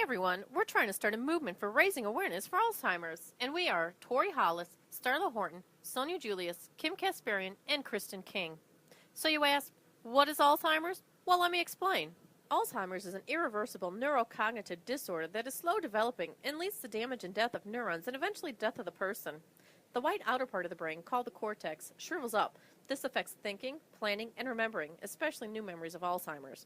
everyone, we're trying to start a movement for raising awareness for Alzheimer's, and we are Tori Hollis, Starla Horton, Sonia Julius, Kim Kasparian, and Kristen King. So you ask, what is Alzheimer's? Well, let me explain. Alzheimer's is an irreversible neurocognitive disorder that is slow developing and leads to damage and death of neurons and eventually death of the person. The white outer part of the brain, called the cortex, shrivels up. This affects thinking, planning, and remembering, especially new memories of Alzheimer's.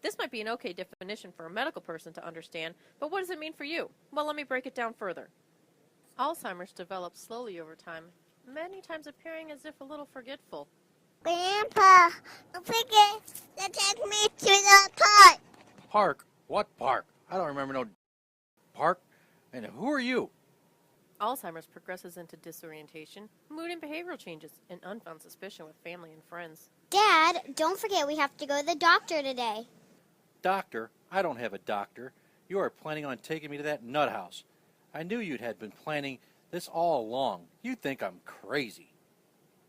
This might be an okay definition for a medical person to understand, but what does it mean for you? Well, let me break it down further. Alzheimer's develops slowly over time, many times appearing as if a little forgetful. Grandpa, don't forget to take me to the park. Park? What park? I don't remember no park. And who are you? Alzheimer's progresses into disorientation, mood and behavioral changes, and unfound suspicion with family and friends. Dad, don't forget we have to go to the doctor today. Doctor? I don't have a doctor. You are planning on taking me to that nut house. I knew you'd had been planning this all along. You think I'm crazy.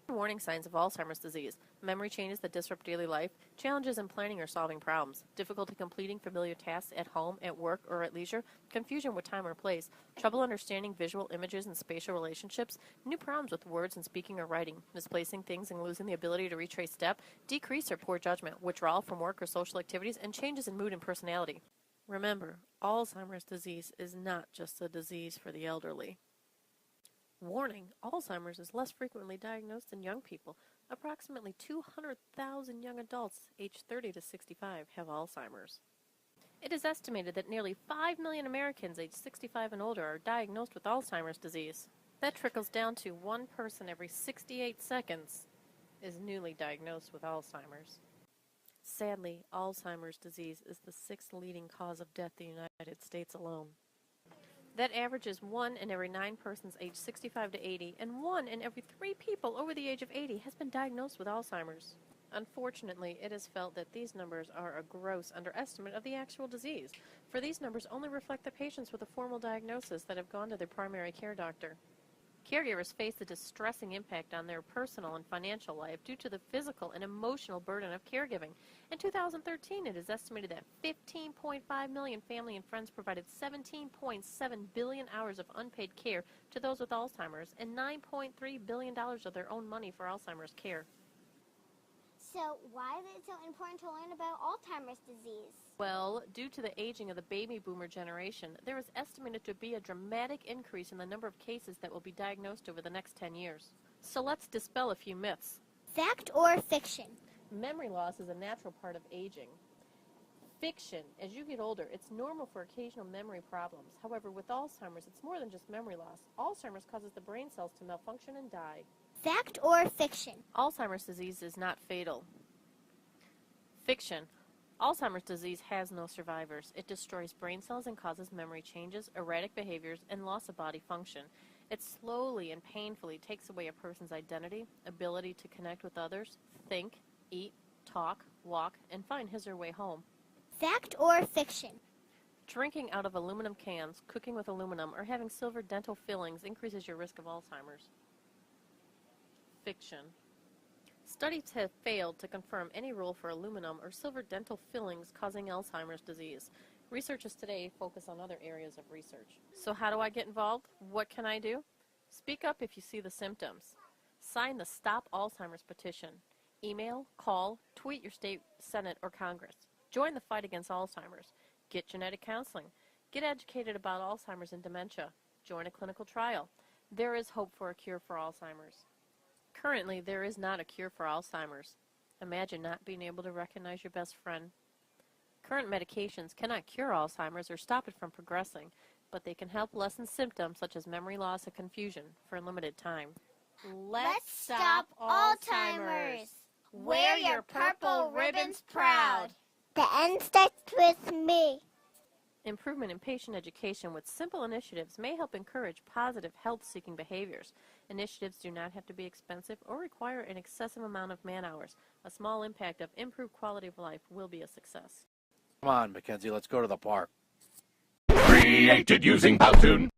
Warning signs of Alzheimer's disease: memory changes that disrupt daily life, challenges in planning or solving problems, difficulty completing familiar tasks at home, at work, or at leisure, confusion with time or place, trouble understanding visual images and spatial relationships, new problems with words and speaking or writing, misplacing things and losing the ability to retrace step, decrease or poor judgment, withdrawal from work or social activities, and changes in mood and personality. Remember, Alzheimer's disease is not just a disease for the elderly. Warning, Alzheimer's is less frequently diagnosed in young people. Approximately 200,000 young adults aged 30 to 65 have Alzheimer's. It is estimated that nearly 5 million Americans aged 65 and older are diagnosed with Alzheimer's disease. That trickles down to one person every 68 seconds is newly diagnosed with Alzheimer's. Sadly, Alzheimer's disease is the sixth leading cause of death in the United States alone. That averages 1 in every 9 persons aged 65 to 80, and 1 in every 3 people over the age of 80 has been diagnosed with Alzheimer's. Unfortunately, it is felt that these numbers are a gross underestimate of the actual disease, for these numbers only reflect the patients with a formal diagnosis that have gone to their primary care doctor. Caregivers face a distressing impact on their personal and financial life due to the physical and emotional burden of caregiving. In 2013, it is estimated that 15.5 million family and friends provided 17.7 billion hours of unpaid care to those with Alzheimer's and $9.3 billion of their own money for Alzheimer's care. So why is it so important to learn about Alzheimer's disease? Well, due to the aging of the baby boomer generation, there is estimated to be a dramatic increase in the number of cases that will be diagnosed over the next 10 years. So let's dispel a few myths. Fact or fiction? Memory loss is a natural part of aging. Fiction: as you get older, it's normal for occasional memory problems. However, with Alzheimer's, it's more than just memory loss. Alzheimer's causes the brain cells to malfunction and die. Fact or fiction? Alzheimer's disease is not fatal. Fiction: Alzheimer's disease has no survivors. It destroys brain cells and causes memory changes, erratic behaviors, and loss of body function. It slowly and painfully takes away a person's identity, ability to connect with others, think, eat, talk, walk, and find his or her way home. Fact or fiction? Drinking out of aluminum cans, cooking with aluminum, or having silver dental fillings increases your risk of Alzheimer's. Fiction: studies have failed to confirm any role for aluminum or silver dental fillings causing Alzheimer's disease. Researchers today focus on other areas of research. So how do I get involved? What can I do? Speak up if you see the symptoms. Sign the Stop Alzheimer's petition. Email, call, tweet your state, Senate, or Congress. Join the fight against Alzheimer's. Get genetic counseling. Get educated about Alzheimer's and dementia. Join a clinical trial. There is hope for a cure for Alzheimer's. Currently, there is not a cure for Alzheimer's. Imagine not being able to recognize your best friend. Current medications cannot cure Alzheimer's or stop it from progressing, but they can help lessen symptoms such as memory loss and confusion for a limited time. Let's stop Alzheimer's. Wear your purple ribbons proud. The end starts with me. Improvement in patient education with simple initiatives may help encourage positive health-seeking behaviors. Initiatives do not have to be expensive or require an excessive amount of man-hours. A small impact of improved quality of life will be a success. Come on, Mackenzie, let's go to the park. Created using Powtoon.